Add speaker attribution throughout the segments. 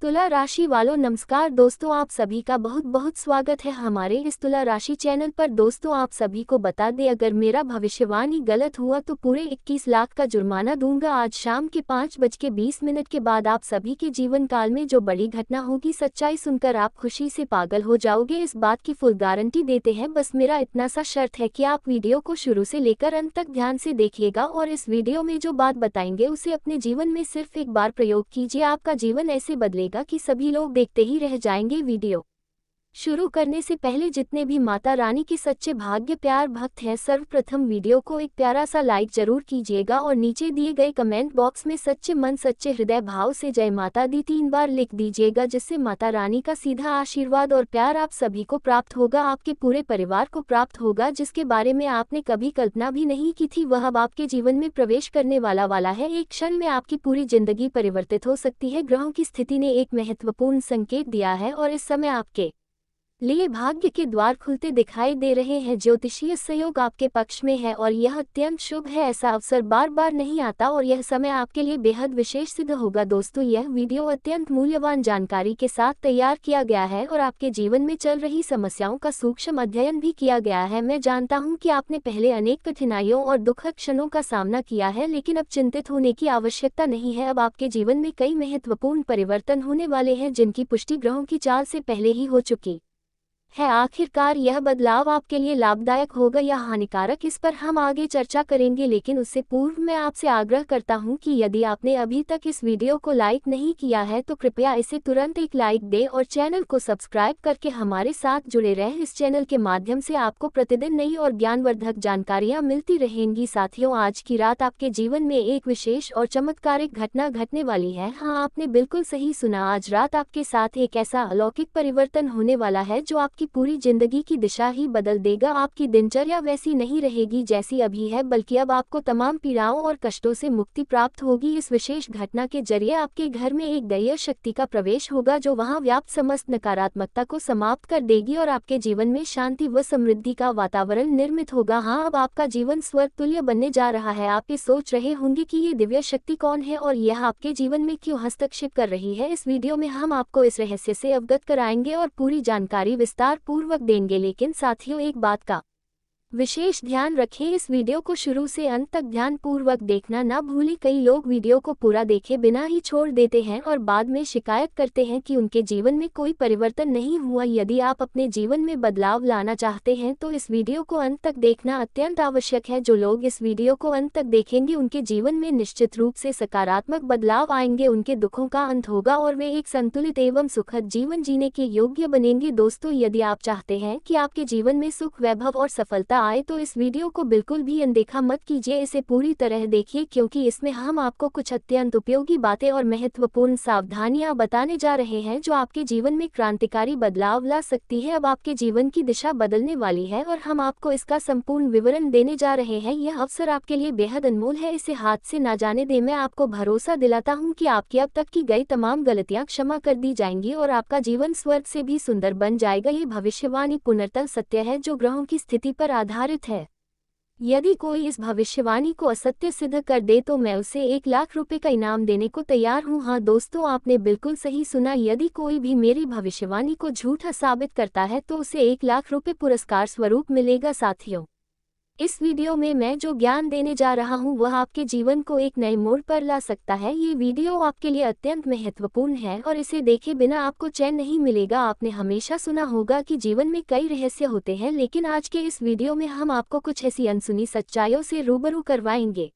Speaker 1: तुला राशि वालों नमस्कार दोस्तों, आप सभी का बहुत बहुत स्वागत है हमारे इस तुला राशि चैनल पर। दोस्तों आप सभी को बता दें, अगर मेरा भविष्यवाणी गलत हुआ तो पूरे 21 लाख का जुर्माना दूंगा। आज शाम के 5:20 के बाद आप सभी के जीवन काल में जो बड़ी घटना होगी, सच्चाई सुनकर आप खुशी से पागल हो जाओगे, इस बात की फुल गारंटी देते हैं। बस मेरा इतना सा शर्त है कि आप वीडियो को शुरू से लेकर अंत तक ध्यान से देखिएगा और इस वीडियो में जो बात बताएंगे उसे अपने जीवन में सिर्फ एक बार प्रयोग कीजिए। आपका जीवन ऐसे बदलेगा कि सभी लोग देखते ही रह जाएंगे। वीडियो शुरू करने से पहले जितने भी माता रानी के सच्चे भाग्य प्यार भक्त हैं, सर्वप्रथम वीडियो को एक प्यारा सा लाइक जरूर कीजिएगा और नीचे दिए गए कमेंट बॉक्स में सच्चे मन सच्चे हृदय भाव से जय माता दी 3 बार लिख दीजिएगा, जिससे माता रानी का सीधा आशीर्वाद और प्यार आप सभी को प्राप्त होगा, आपके पूरे परिवार को प्राप्त होगा। जिसके बारे में आपने कभी कल्पना भी नहीं की थी वह अब आपके जीवन में प्रवेश करने वाला है। एक क्षण में आपकी पूरी जिंदगी परिवर्तित हो सकती है। ग्रहों की स्थिति ने एक महत्वपूर्ण संकेत दिया है और इस समय आपके लिए भाग्य के द्वार खुलते दिखाई दे रहे हैं। ज्योतिषीय सहयोग आपके पक्ष में है और यह अत्यंत शुभ है। ऐसा अवसर बार बार नहीं आता और यह समय आपके लिए बेहद विशेष सिद्ध होगा। दोस्तों यह वीडियो अत्यंत मूल्यवान जानकारी के साथ तैयार किया गया है और आपके जीवन में चल रही समस्याओं का सूक्ष्म अध्ययन भी किया गया है। मैं जानता हूं कि आपने पहले अनेक कठिनाइयों और दुखद क्षणों का सामना किया है, लेकिन अब चिंतित होने की आवश्यकता नहीं है। अब आपके जीवन में कई महत्वपूर्ण परिवर्तन होने वाले हैं, जिनकी पुष्टि ग्रहों की चाल से पहले ही हो चुकी है। आखिरकार यह बदलाव आपके लिए लाभदायक होगा या हानिकारक, इस पर हम आगे चर्चा करेंगे, लेकिन उससे पूर्व मैं आपसे आग्रह करता हूं कि यदि आपने अभी तक इस वीडियो को लाइक नहीं किया है तो कृपया इसे तुरंत एक लाइक दें और चैनल को सब्सक्राइब करके हमारे साथ जुड़े रहें। इस चैनल के माध्यम से आपको प्रतिदिन नई और ज्ञानवर्धक जानकारियां मिलती रहेंगी। साथियों, आज की रात आपके जीवन में एक विशेष और चमत्कारिक घटना घटने वाली है। हाँ, आपने बिल्कुल सही सुना, आज रात आपके साथ एक ऐसा अलौकिक परिवर्तन होने वाला है जो आपकी पूरी जिंदगी की दिशा ही बदल देगा। आपकी दिनचर्या वैसी नहीं रहेगी जैसी अभी है, बल्कि अब आपको तमाम पीड़ाओं और कष्टों से मुक्ति प्राप्त होगी। इस विशेष घटना के जरिए आपके घर में एक दैवीय शक्ति का प्रवेश होगा जो वहां व्याप्त समस्त नकारात्मकता को समाप्त कर देगी और आपके जीवन में शांति व समृद्धि का वातावरण निर्मित होगा। हाँ, अब आपका जीवन स्वर्ग तुल्य बनने जा रहा है। आप ये सोच रहे होंगे कि ये दिव्य शक्ति कौन है और यह आपके जीवन में क्यों हस्तक्षेप कर रही है। इस वीडियो में हम आपको इस रहस्य से अवगत कराएंगे और पूरी जानकारी विस्तार पूर्वक देंगे। लेकिन साथियों, एक बात का विशेष ध्यान रखें, इस वीडियो को शुरू से अंत तक ध्यान पूर्वक देखना ना भूलें। कई लोग वीडियो को पूरा देखे बिना ही छोड़ देते हैं और बाद में शिकायत करते हैं कि उनके जीवन में कोई परिवर्तन नहीं हुआ। यदि आप अपने जीवन में बदलाव लाना चाहते हैं तो इस वीडियो को अंत तक देखना अत्यंत आवश्यक है। जो लोग इस वीडियो को अंत तक देखेंगे उनके जीवन में निश्चित रूप से सकारात्मक बदलाव आएंगे, उनके दुखों का अंत होगा और वे एक संतुलित एवं सुखद जीवन जीने के योग्य बनेंगे। दोस्तों, यदि आप चाहते हैं कि आपके जीवन में सुख, वैभव और सफलता आए तो इस वीडियो को बिल्कुल भी अनदेखा मत कीजिए, इसे पूरी तरह देखिए, क्योंकि इसमें हम आपको कुछ अत्यंत उपयोगी बातें और महत्वपूर्ण सावधानियां बताने जा रहे हैं जो आपके जीवन में क्रांतिकारी बदलाव ला सकती है। अब आपके जीवन की दिशा बदलने वाली है और हम आपको इसका संपूर्ण विवरण देने जा रहे हैं। यह अवसर आपके लिए बेहद अनमोल है, इसे हाथ से ना जाने दें। मैं आपको भरोसा दिलाता हूँ कि आपकी अब तक की गई तमाम गलतियां क्षमा कर दी जाएंगी और आपका जीवन स्वर्ग से भी सुंदर बन जाएगा। ये भविष्यवाणी पूर्णतः सत्य है जो ग्रहों की स्थिति पर आधारित है। यदि कोई इस भविष्यवाणी को असत्य सिद्ध कर दे तो मैं उसे 1 लाख रुपए का इनाम देने को तैयार हूँ। हाँ दोस्तों, आपने बिल्कुल सही सुना, यदि कोई भी मेरी भविष्यवाणी को झूठा साबित करता है तो उसे 1 लाख रुपए पुरस्कार स्वरूप मिलेगा। साथियों, इस वीडियो में मैं जो ज्ञान देने जा रहा हूं वह आपके जीवन को एक नए मोड़ पर ला सकता है। ये वीडियो आपके लिए अत्यंत महत्वपूर्ण है और इसे देखे बिना आपको चैन नहीं मिलेगा। आपने हमेशा सुना होगा कि जीवन में कई रहस्य होते हैं, लेकिन आज के इस वीडियो में हम आपको कुछ ऐसी अनसुनी सच्चाइयों से रूबरू करवाएंगे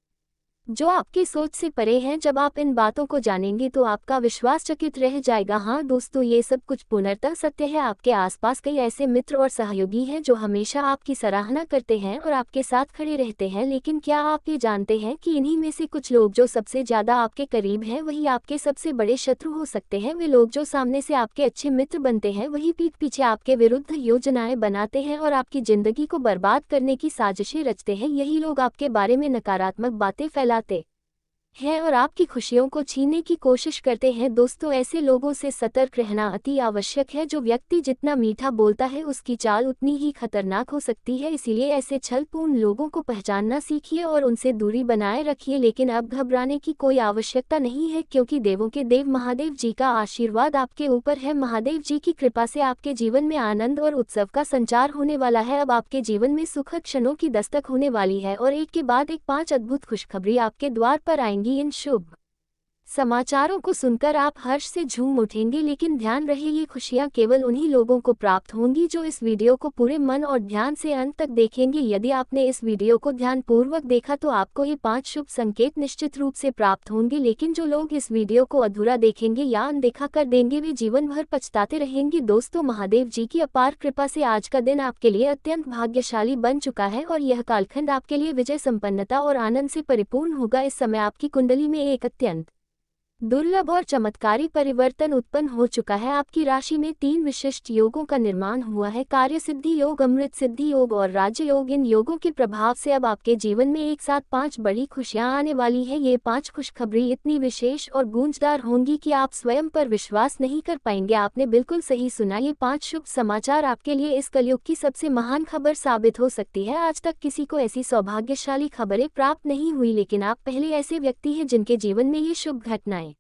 Speaker 1: जो आपकी सोच से परे हैं। जब आप इन बातों को जानेंगे तो आपका विश्वास चकित रह जाएगा। हाँ दोस्तों, ये सब कुछ पूर्णतः सत्य है। आपके आसपास कई ऐसे मित्र और सहयोगी हैं जो हमेशा आपकी सराहना करते हैं और आपके साथ खड़े रहते हैं, लेकिन क्या आप ये जानते हैं कि इन्हीं में से कुछ लोग जो सबसे ज्यादा आपके करीब हैं वही आपके सबसे बड़े शत्रु हो सकते हैं। वे लोग जो सामने से आपके अच्छे मित्र बनते हैं वही पीठ पीछे आपके विरुद्ध योजनाएं बनाते हैं और आपकी जिंदगी को बर्बाद करने की साजिशें रचते हैं। यही लोग आपके बारे में नकारात्मक बातें फैलाते हैं और आपकी खुशियों को छीनने की कोशिश करते हैं। दोस्तों, ऐसे लोगों से सतर्क रहना अति आवश्यक है। जो व्यक्ति जितना मीठा बोलता है उसकी चाल उतनी ही खतरनाक हो सकती है। इसीलिए ऐसे छलपूर्ण लोगों को पहचानना सीखिए और उनसे दूरी बनाए रखिए। लेकिन अब घबराने की कोई आवश्यकता नहीं है, क्योंकि देवों के देव महादेव जी का आशीर्वाद आपके ऊपर है। महादेव जी की कृपा से आपके जीवन में आनंद और उत्सव का संचार होने वाला है। अब आपके जीवन में सुखद क्षणों की दस्तक होने वाली है और एक के बाद एक 5 अद्भुत खुशखबरी आपके द्वार पर आएंगी। इन शुभ समाचारों को सुनकर आप हर्ष से झूम उठेंगे। लेकिन ध्यान रहे, ये खुशियां केवल उन्हीं लोगों को प्राप्त होंगी जो इस वीडियो को पूरे मन और ध्यान से अंत तक देखेंगे। यदि आपने इस वीडियो को ध्यानपूर्वक देखा तो आपको ये 5 शुभ संकेत निश्चित रूप से प्राप्त होंगे। लेकिन जो लोग इस वीडियो को अधूरा देखेंगे या अनदेखा कर देंगे वे जीवन भर पछताते रहेंगे। दोस्तों, महादेव जी की अपार कृपा से आज का दिन आपके लिए अत्यंत भाग्यशाली बन चुका है और यह कालखंड आपके लिए विजय, संपन्नता और आनंद से परिपूर्ण होगा। इस समय आपकी कुंडली में एक अत्यंत दुर्लभ और चमत्कारी परिवर्तन उत्पन्न हो चुका है। आपकी राशि में 3 विशिष्ट योगों का निर्माण हुआ है: कार्य सिद्धि योग, अमृत सिद्धि योग और राज्य योग। इन योगों के प्रभाव से अब आपके जीवन में एक साथ 5 बड़ी खुशियां आने वाली हैं। ये 5 खुशखबरी इतनी विशेष और गूंजदार होंगी कि आप स्वयं पर विश्वास नहीं कर पाएंगे। आपने बिल्कुल सही सुना, ये 5 शुभ समाचार आपके लिए इस कलयुग की सबसे महान खबर साबित हो सकती है। आज तक किसी को ऐसी सौभाग्यशाली खबरें प्राप्त नहीं हुई, लेकिन आप पहले ऐसे व्यक्ति हैं जिनके जीवन में ये शुभ घटनाएं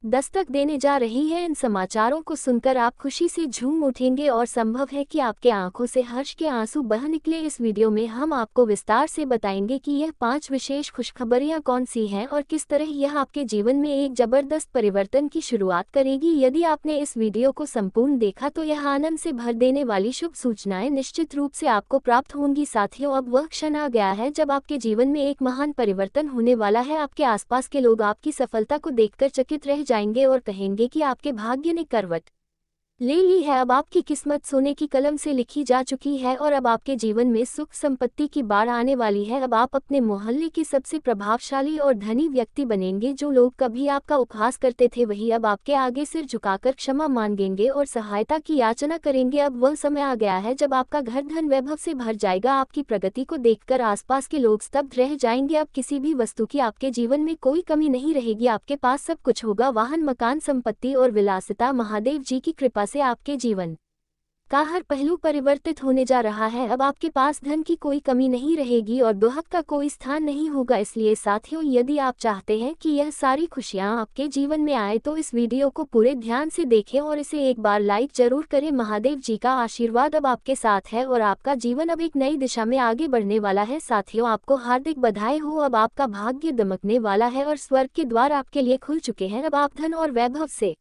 Speaker 1: दस्तक देने जा रही है। इन समाचारों को सुनकर आप खुशी से झूम उठेंगे और संभव है कि आपके आंखों से हर्ष के आंसू बह निकले। इस वीडियो में हम आपको विस्तार से बताएंगे कि यह 5 विशेष खुशखबरियां कौन सी हैं और किस तरह यह आपके जीवन में एक जबरदस्त परिवर्तन की शुरुआत करेगी। यदि आपने इस वीडियो को संपूर्ण देखा तो यह आनंद से भर देने वाली शुभ सूचनाएं निश्चित रूप से आपको प्राप्त होंगी। साथियों, अब वह क्षण आ गया है जब आपके जीवन में एक महान परिवर्तन होने वाला है। आपके आसपास के लोग आपकी सफलता को देखकर चकित रह जाएंगे और कहेंगे कि आपके भाग्य ने करवट ले ली है। अब आपकी किस्मत सोने की कलम से लिखी जा चुकी है और अब आपके जीवन में सुख संपत्ति की बाढ़ आने वाली है। अब आप अपने मोहल्ले के सबसे प्रभावशाली और धनी व्यक्ति बनेंगे। जो लोग कभी आपका उपहास करते थे वही अब आपके आगे सिर झुकाकर क्षमा मांगेंगे और सहायता की याचना करेंगे। अब वह समय आ गया है जब आपका घर धन वैभव से भर जाएगा। आपकी प्रगति को देखकर आसपास के लोग स्तब्ध रह जाएंगे। अब किसी भी वस्तु की आपके जीवन में कोई कमी नहीं रहेगी। आपके पास सब कुछ होगा: वाहन, मकान, संपत्ति और विलासिता। महादेव जी की कृपा से आपके जीवन का हर पहलू परिवर्तित होने जा रहा है। अब आपके पास धन की कोई कमी नहीं रहेगी और दुहक का कोई स्थान नहीं होगा। इसलिए साथियों, यदि आप चाहते हैं कि यह सारी खुशियां आपके जीवन में आए तो इस वीडियो को पूरे ध्यान से देखें और इसे एक बार लाइक जरूर करें। महादेव जी का आशीर्वाद अब आपके साथ है और आपका जीवन अब एक नई दिशा में आगे बढ़ने वाला है। साथियों, आपको हार्दिक बधाई हो। अब आपका भाग्य दमकने वाला है और स्वर्ग के द्वार आपके लिए खुल चुके हैं। अब आप धन और वैभव से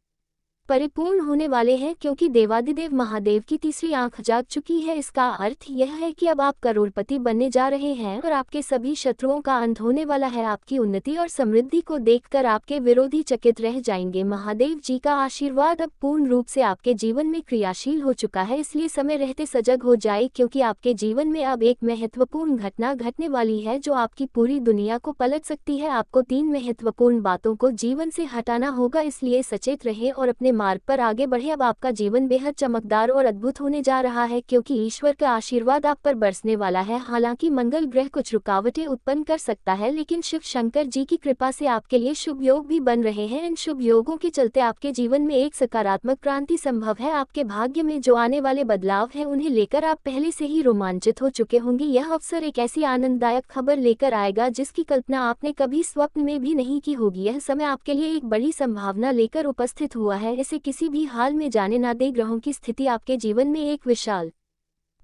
Speaker 1: परिपूर्ण होने वाले हैं, क्योंकि देवादिदेव महादेव की तीसरी आंख जाग चुकी है। इसका अर्थ यह है कि अब आप करोड़पति बनने जा रहे हैं और आपके सभी शत्रुओं का अंत होने वाला है। आपकी उन्नति और समृद्धि को देखकर आपके विरोधी चकित रह जाएंगे। महादेव जी का आशीर्वाद अब पूर्ण रूप से आपके जीवन में क्रियाशील हो चुका है। इसलिए समय रहते सजग हो जाए, क्योंकि आपके जीवन में अब एक महत्वपूर्ण घटना घटने वाली है जो आपकी पूरी दुनिया को पलट सकती है। आपको 3 महत्वपूर्ण बातों को जीवन से हटाना होगा, इसलिए सचेत रहें और अपने मार्ग पर आगे बढ़े। अब आपका जीवन बेहद चमकदार और अद्भुत होने जा रहा है, क्योंकि ईश्वर का आशीर्वाद आप पर बरसने वाला है। हालांकि मंगल ग्रह कुछ रुकावटें उत्पन्न कर सकता है, लेकिन शिव शंकर जी की कृपा से आपके लिए शुभ योग भी बन रहे हैं। इन शुभ योगों के चलते आपके जीवन में एक सकारात्मक क्रांति संभव है। आपके भाग्य में जो आने वाले बदलाव हैं उन्हें लेकर आप पहले से ही रोमांचित हो चुके होंगे। यह अवसर एक ऐसी आनंददायक खबर लेकर आएगा जिसकी कल्पना आपने कभी स्वप्न में भी नहीं की होगी। यह समय आपके लिए एक बड़ी संभावना लेकर उपस्थित हुआ है। इसे किसी भी हाल में जाने ना दे। ग्रहों की स्थिति आपके जीवन में एक विशाल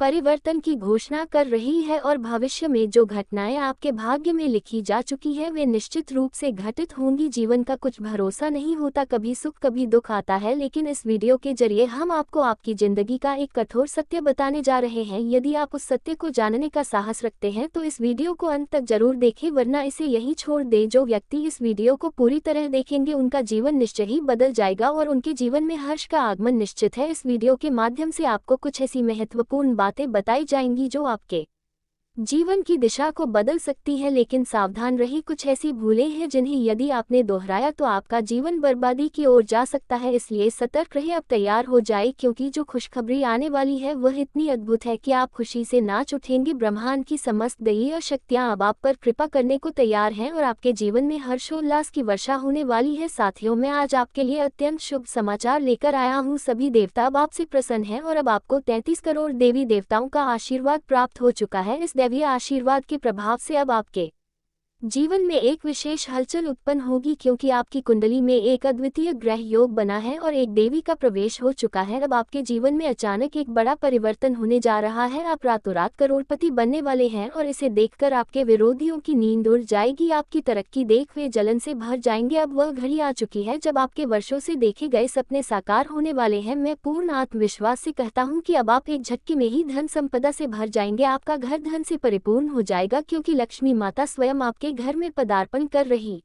Speaker 1: परिवर्तन की घोषणा कर रही है और भविष्य में जो घटनाएं आपके भाग्य में लिखी जा चुकी है वे निश्चित रूप से घटित होंगी। जीवन का कुछ भरोसा नहीं होता, कभी सुख कभी दुख आता है, लेकिन इस वीडियो के जरिए हम आपको आपकी जिंदगी का एक कठोर सत्य बताने जा रहे हैं। यदि आप उस सत्य को जानने का साहस रखते हैं तो इस वीडियो को अंत तक जरूर देखें, वरना इसे यहीं छोड़ दे। जो व्यक्ति इस वीडियो को पूरी तरह देखेंगे उनका जीवन निश्चय ही बदल जाएगा और उनके जीवन में हर्ष का आगमन निश्चित है। इस वीडियो के माध्यम से आपको कुछ ऐसी महत्वपूर्ण बातें बताई जाएंगी जो आपके जीवन की दिशा को बदल सकती है, लेकिन सावधान रहिए, कुछ ऐसी भूलें हैं जिन्हें यदि आपने दोहराया तो आपका जीवन बर्बादी की ओर जा सकता है। इसलिए सतर्क रहिए, अब तैयार हो जाए, क्योंकि जो खुशखबरी आने वाली है वह इतनी अद्भुत है कि आप खुशी से नाच उठेंगे। ब्रह्मांड की समस्त दैवीय शक्तियां अब आप पर कृपा करने को तैयार हैं और आपके जीवन में हर्षोल्लास की वर्षा होने वाली है। साथियों, मैं आज आपके लिए अत्यंत शुभ समाचार लेकर आया हूँ। सभी देवता अब आपसे प्रसन्न हैं और अब आपको 33 करोड़ देवी देवताओं का आशीर्वाद प्राप्त हो चुका है। इस दैवीय आशीर्वाद के प्रभाव से अब आपके जीवन में एक विशेष हलचल उत्पन्न होगी, क्योंकि आपकी कुंडली में एक अद्वितीय ग्रह योग बना है और एक देवी का प्रवेश हो चुका है। अब आपके जीवन में अचानक एक बड़ा परिवर्तन होने जा रहा है। आप रातों रात करोड़पति बनने वाले हैं और इसे देखकर आपके विरोधियों की नींद उड़ जाएगी। आपकी तरक्की देख वे जलन से भर जाएंगे। अब वह घड़ी आ चुकी है जब आपके वर्षों से देखे गए सपने साकार होने वाले हैं। मैं पूर्ण आत्मविश्वास से कहता हूँ कि अब आप एक झटके में ही धन संपदा से भर जाएंगे। आपका घर धन से परिपूर्ण हो जाएगा, क्योंकि लक्ष्मी माता स्वयं आपके घर में पदार्पण कर रही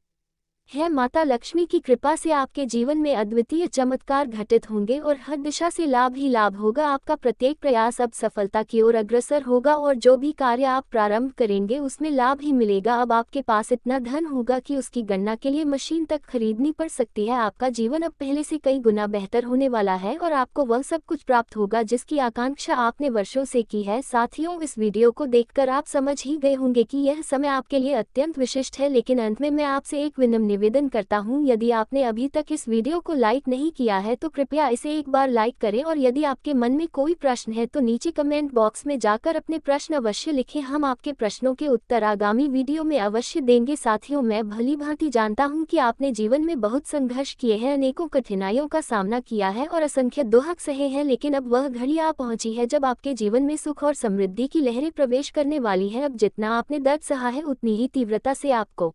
Speaker 1: है। माता लक्ष्मी की कृपा से आपके जीवन में अद्वितीय चमत्कार घटित होंगे और हर दिशा से लाभ ही लाभ होगा। आपका प्रत्येक प्रयास अब सफलता की ओर अग्रसर होगा और जो भी कार्य आप प्रारंभ करेंगे उसमें लाभ ही मिलेगा। अब आपके पास इतना धन होगा कि उसकी गणना के लिए मशीन तक खरीदनी पड़ सकती है। आपका जीवन अब पहले से कई गुना बेहतर होने वाला है और आपको वह सब कुछ प्राप्त होगा जिसकी आकांक्षा आपने वर्षों से की है। साथियों, इस वीडियो को देखकर आप समझ ही गए होंगे कि यह समय आपके लिए अत्यंत विशिष्ट है, लेकिन अंत में मैं आपसे एक विनम्र निवेदन करता हूं, यदि आपने अभी तक इस वीडियो को लाइक नहीं किया है तो कृपया इसे एक बार लाइक करें और यदि आपके मन में कोई प्रश्न है तो नीचे कमेंट बॉक्स में जाकर अपने प्रश्न अवश्य लिखें। हम आपके प्रश्नों के उत्तर आगामी वीडियो में अवश्य देंगे। साथियों, मैं भली भांति जानता हूं कि आपने जीवन में बहुत संघर्ष किए हैं, अनेकों कठिनाइयों का सामना किया है और असंख्य दुख सहे हैं, लेकिन अब वह घड़ी आ पहुंची है जब आपके जीवन में सुख और समृद्धि की लहरें प्रवेश करने वाली है। अब जितना आपने दर्द सहा है उतनी ही तीव्रता से आपको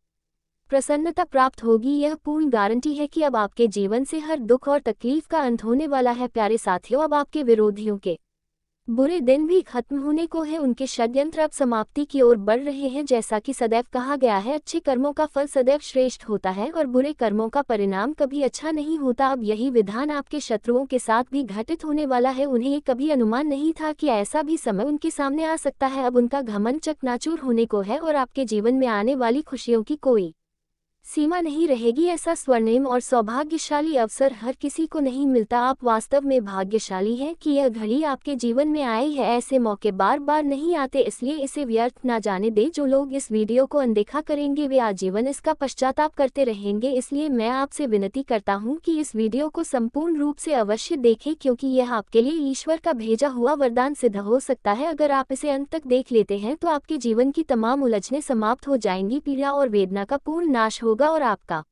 Speaker 1: प्रसन्नता प्राप्त होगी। यह पूर्ण गारंटी है कि अब आपके जीवन से हर दुख और तकलीफ का अंत होने वाला है। प्यारे साथियों, अब आपके विरोधियों के बुरे दिन भी खत्म होने को है। उनके षड्यंत्र अब समाप्ति की ओर बढ़ रहे हैं। जैसा कि सदैव कहा गया है, अच्छे कर्मों का फल सदैव श्रेष्ठ होता है और बुरे कर्मों का परिणाम कभी अच्छा नहीं होता। अब यही विधान आपके शत्रुओं के साथ भी घटित होने वाला है। उन्हें कभी अनुमान नहीं था कि ऐसा भी समय उनके सामने आ सकता है। अब उनका घमंड चकनाचूर होने को है और आपके जीवन में आने वाली खुशियों की कोई सीमा नहीं रहेगी। ऐसा स्वर्णिम और सौभाग्यशाली अवसर हर किसी को नहीं मिलता। आप वास्तव में भाग्यशाली हैं कि यह घड़ी आपके जीवन में आई है। ऐसे मौके बार बार नहीं आते, इसलिए इसे व्यर्थ ना जाने दें। जो लोग इस वीडियो को अनदेखा करेंगे वे आजीवन इसका पश्चाताप करते रहेंगे। इसलिए मैं आपसे विनती करता हूं कि इस वीडियो को संपूर्ण रूप से अवश्य देखें, क्योंकि यह आपके लिए ईश्वर का भेजा हुआ वरदान सिद्ध हो सकता है। अगर आप इसे अंत तक देख लेते हैं तो आपके जीवन की तमाम उलझनें समाप्त हो जाएंगी, पीड़ा और वेदना का पूर्ण नाश होगा और आपका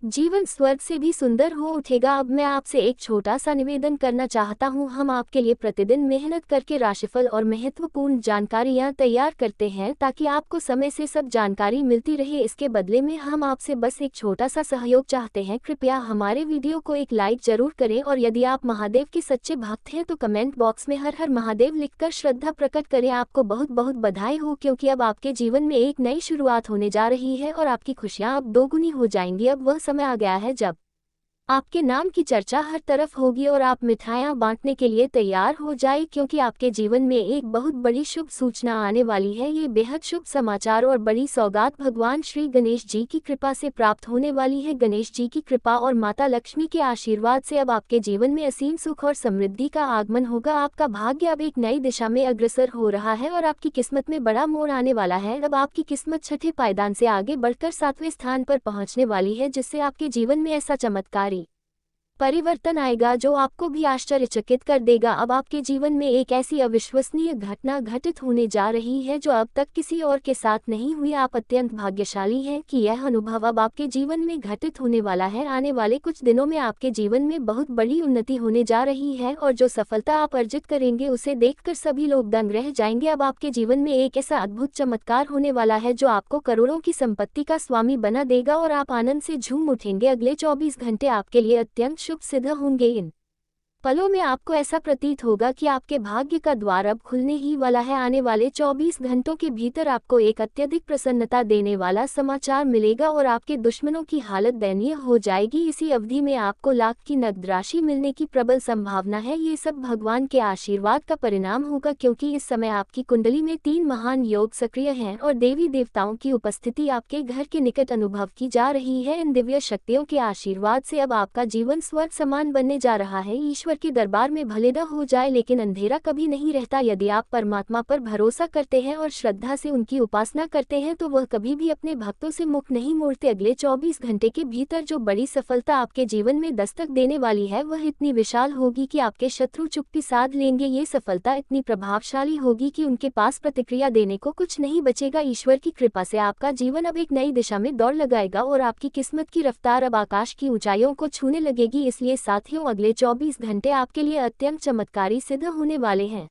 Speaker 1: जीवन स्वर्ग से भी सुंदर हो उठेगा। अब मैं आपसे एक छोटा सा निवेदन करना चाहता हूं। हम आपके लिए प्रतिदिन मेहनत करके राशिफल और महत्वपूर्ण जानकारियां तैयार करते हैं ताकि आपको समय से सब जानकारी मिलती रहे। इसके बदले में हम आपसे बस एक छोटा सा सहयोग चाहते हैं। कृपया हमारे वीडियो को एक लाइक जरूर करें और यदि आप महादेव के सच्चे भक्त हैं तो कमेंट बॉक्स में हर हर महादेव लिखकर श्रद्धा प्रकट करें। आपको बहुत बहुत बधाई हो, क्योंकि अब आपके जीवन में एक नई शुरुआत होने जा रही है और आपकी खुशियां अब दोगुनी हो जाएंगी। अब वह समय आ गया है जब आपके नाम की चर्चा हर तरफ होगी और आप मिठाइयां बांटने के लिए तैयार हो जाए, क्योंकि आपके जीवन में एक बहुत बड़ी शुभ सूचना आने वाली है। ये बेहद शुभ समाचार और बड़ी सौगात भगवान श्री गणेश जी की कृपा से प्राप्त होने वाली है। गणेश जी की कृपा और माता लक्ष्मी के आशीर्वाद से अब आपके जीवन में असीम सुख और समृद्धि का आगमन होगा। आपका भाग्य अब एक नई दिशा में अग्रसर हो रहा है और आपकी किस्मत में बड़ा मोड़ आने वाला है। अब आपकी किस्मत छठे पायदान से आगे बढ़कर 7वें स्थान पर पहुंचने वाली है, जिससे आपके जीवन में ऐसा चमत्कारी परिवर्तन आएगा जो आपको भी आश्चर्यचकित कर देगा। अब आपके जीवन में एक ऐसी अविश्वसनीय घटना घटित होने जा रही है जो अब तक किसी और के साथ नहीं हुई। आप अत्यंत भाग्यशाली हैं कि यह अनुभव अब आपके जीवन में घटित होने वाला है। आने वाले कुछ दिनों में आपके जीवन में बहुत बड़ी उन्नति होने जा रही है और जो सफलता आप अर्जित करेंगे उसे देखकर सभी लोग दंग रह जाएंगे। अब आपके जीवन में एक ऐसा अद्भुत चमत्कार होने वाला है जो आपको करोड़ों की संपत्ति का स्वामी बना देगा और आप आनंद से झूम उठेंगे। अगले 24 घंटे आपके लिए अत्यंत शुभ सिद्ध होंगे। इन पलों में आपको ऐसा प्रतीत होगा कि आपके भाग्य का द्वार अब खुलने ही वाला है। आने वाले 24 घंटों के भीतर आपको एक अत्यधिक प्रसन्नता देने वाला समाचार मिलेगा और आपके दुश्मनों की हालत दयनीय हो जाएगी। इसी अवधि में आपको लाख की नकद राशि मिलने की प्रबल संभावना है। ये सब भगवान के आशीर्वाद का परिणाम होगा, क्योंकि इस समय आपकी कुंडली में 3 महान योग सक्रिय हैं और देवी देवताओं की उपस्थिति आपके घर के निकट अनुभव की जा रही है। इन दिव्य शक्तियों के आशीर्वाद से अब आपका जीवन स्वर्ग समान बनने जा रहा है। ईश्वर के दरबार में भले न हो जाए, लेकिन अंधेरा कभी नहीं रहता। यदि आप परमात्मा पर भरोसा करते हैं और श्रद्धा से उनकी उपासना करते हैं तो वह कभी भी अपने भक्तों से मुख नहीं मोड़ते। अगले 24 घंटे के भीतर जो बड़ी सफलता आपके जीवन में दस्तक देने वाली है वह इतनी विशाल होगी कि आपके शत्रु चुप्पी साध लेंगे। ये सफलता इतनी प्रभावशाली होगी कि उनके पास प्रतिक्रिया देने को कुछ नहीं बचेगा। ईश्वर की कृपा से आपका जीवन अब एक नई दिशा में दौड़ लगाएगा और आपकी किस्मत की रफ्तार अब आकाश की ऊंचाइयों को छूने लगेगी। इसलिए साथियों, अगले 24 घंटे आपके लिए अत्यंत चमत्कारी सिद्ध होने वाले हैं।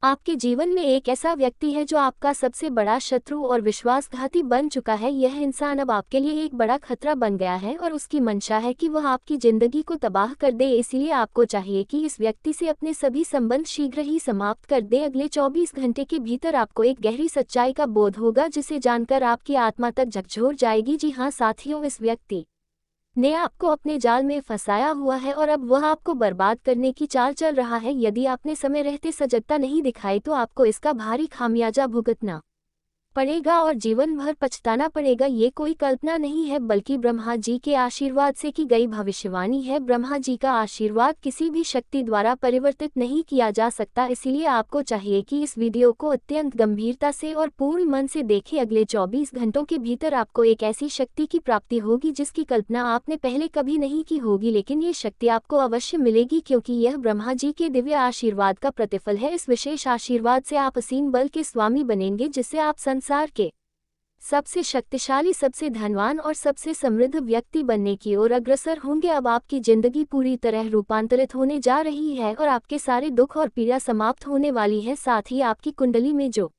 Speaker 1: आपके जीवन में एक ऐसा व्यक्ति है जो आपका सबसे बड़ा शत्रु और विश्वासघाती बन चुका है। यह इंसान अब आपके लिए एक बड़ा खतरा बन गया है और उसकी मंशा है कि वह आपकी जिंदगी को तबाह कर दे। इसलिए आपको चाहिए कि इस व्यक्ति से अपने सभी संबंध शीघ्र ही समाप्त कर दे। अगले 24 घंटे के भीतर आपको एक गहरी सच्चाई का बोध होगा जिसे जानकर आपकी आत्मा तक झकझोर जाएगी। जी हाँ साथियों, इस व्यक्ति ने आपको अपने जाल में फंसाया हुआ है और अब वह आपको बर्बाद करने की चाल चल रहा है। यदि आपने समय रहते सजगता नहीं दिखाई तो आपको इसका भारी खामियाजा भुगतना पड़ेगा और जीवन भर पछताना पड़ेगा। ये कोई कल्पना नहीं है बल्कि ब्रह्मा जी के आशीर्वाद से की गई भविष्यवाणी है। ब्रह्मा जी का आशीर्वाद किसी भी शक्ति द्वारा परिवर्तित नहीं किया जा सकता। इसीलिए आपको चाहिए कि इस वीडियो को अत्यंत गंभीरता से और पूर्ण मन से देखें। अगले 24 घंटों के भीतर आपको एक ऐसी शक्ति की प्राप्ति होगी जिसकी कल्पना आपने पहले कभी नहीं की होगी, लेकिन ये शक्ति आपको अवश्य मिलेगी क्योंकि यह ब्रह्मा जी के दिव्य आशीर्वाद का प्रतिफल है। इस विशेष आशीर्वाद से आप असीम बल के स्वामी बनेंगे, जिससे आप संसार के सबसे शक्तिशाली, सबसे धनवान और सबसे समृद्ध व्यक्ति बनने की ओर अग्रसर होंगे। अब आपकी जिंदगी पूरी तरह रूपांतरित होने जा रही है और आपके सारे दुख और पीड़ा समाप्त होने वाली है। साथ ही आपकी कुंडली में जो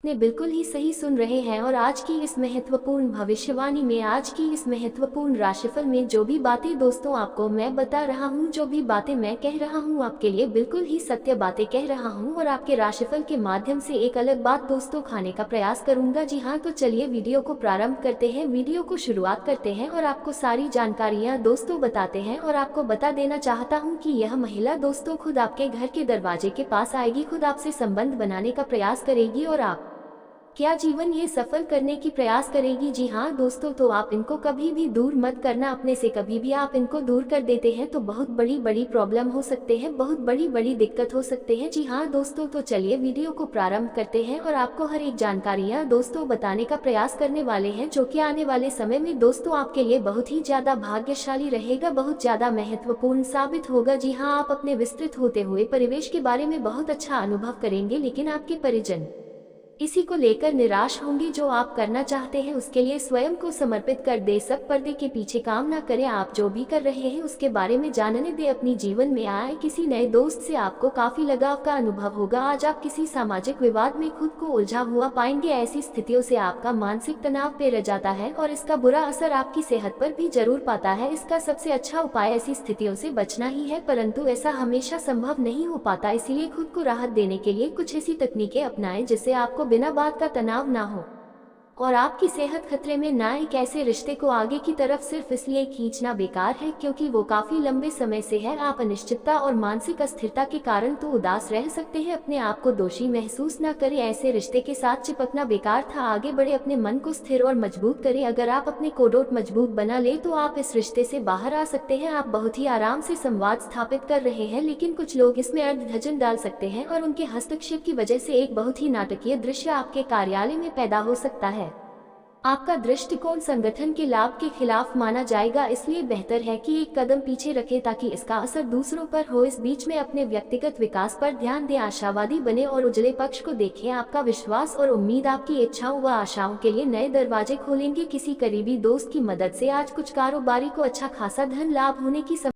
Speaker 1: ने बिल्कुल ही सही सुन रहे हैं और आज की इस महत्वपूर्ण भविष्यवाणी में, आज की इस महत्वपूर्ण राशिफल में जो भी बातें दोस्तों आपको मैं बता रहा हूं, जो भी बातें मैं कह रहा हूं, आपके लिए बिल्कुल ही सत्य बातें कह रहा हूं और आपके राशिफल के माध्यम से एक अलग बात दोस्तों खाने का प्रयास करूंगा। जी हाँ, तो चलिए वीडियो को प्रारंभ करते हैं, वीडियो को शुरुआत करते हैं और आपको सारी जानकारियाँ दोस्तों बताते हैं। और आपको बता देना चाहता हूँ कि यह महिला दोस्तों खुद आपके घर के दरवाजे के पास आएगी, खुद आपसे संबंध बनाने का प्रयास करेगी और आप क्या जीवन ये सफल करने की प्रयास करेगी। जी हाँ दोस्तों, तो आप इनको कभी भी दूर मत करना अपने से। कभी भी आप इनको दूर कर देते हैं तो बहुत बड़ी प्रॉब्लम हो सकते हैं, बहुत बड़ी दिक्कत हो सकते हैं। जी हाँ दोस्तों, तो चलिए वीडियो को प्रारंभ करते हैं और आपको हर एक जानकारियाँ दोस्तों बताने का प्रयास करने वाले हैं, जो कि आने वाले समय में दोस्तों आपके लिए बहुत ही ज्यादा भाग्यशाली रहेगा, बहुत ज्यादा महत्वपूर्ण साबित होगा। जी हाँ, आप अपने विस्तृत होते हुए परिवेश के बारे में बहुत अच्छा अनुभव करेंगे, लेकिन आपके परिजन इसी को लेकर निराश होंगे। जो आप करना चाहते हैं उसके लिए स्वयं को समर्पित कर दे, सब पर्दे के पीछे काम ना करें। आप जो भी कर रहे हैं उसके बारे में जानने दे। अपनी जीवन में आए किसी नए दोस्त से आपको काफी लगाव का अनुभव होगा। आज आप किसी सामाजिक विवाद में खुद को उलझा हुआ पाएंगे। ऐसी स्थितियों से आपका मानसिक तनाव पैर जाता है और इसका बुरा असर आपकी सेहत पर भी जरूर पाता है। इसका सबसे अच्छा उपाय ऐसी स्थितियों से बचना ही है, परंतु ऐसा हमेशा संभव नहीं हो पाता। इसीलिए खुद को राहत देने के लिए कुछ ऐसी तकनीकें अपनाएं जिससे आपको बिना बात का तनाव ना हो और आपकी सेहत खतरे में ना। एक ऐसे रिश्ते को आगे की तरफ सिर्फ इसलिए खींचना बेकार है क्योंकि वो काफी लंबे समय से है। आप अनिश्चितता और मानसिक अस्थिरता के कारण तो उदास रह सकते हैं। अपने आप को दोषी महसूस ना करें, ऐसे रिश्ते के साथ चिपकना बेकार था। आगे बढ़े, अपने मन को स्थिर और मजबूत करें। अगर आप अपने कोडोट मजबूत बना ले तो आप इस रिश्ते से बाहर आ सकते हैं। आप बहुत ही आराम से संवाद स्थापित कर रहे हैं, लेकिन कुछ लोग इसमें अर्धधजन डाल सकते हैं और उनके हस्तक्षेप की वजह से एक बहुत ही नाटकीय दृश्य आपके कार्यालय में पैदा हो सकता है। आपका दृष्टिकोण संगठन के लाभ के खिलाफ माना जाएगा, इसलिए बेहतर है कि एक कदम पीछे रखें ताकि इसका असर दूसरों पर हो। इस बीच में अपने व्यक्तिगत विकास पर ध्यान दें, आशावादी बने और उजले पक्ष को देखें। आपका विश्वास और उम्मीद आपकी इच्छाओं व आशाओं के लिए नए दरवाजे खोलेंगे। किसी करीबी दोस्त की मदद से आज कुछ कारोबारी को अच्छा खासा धन लाभ होने की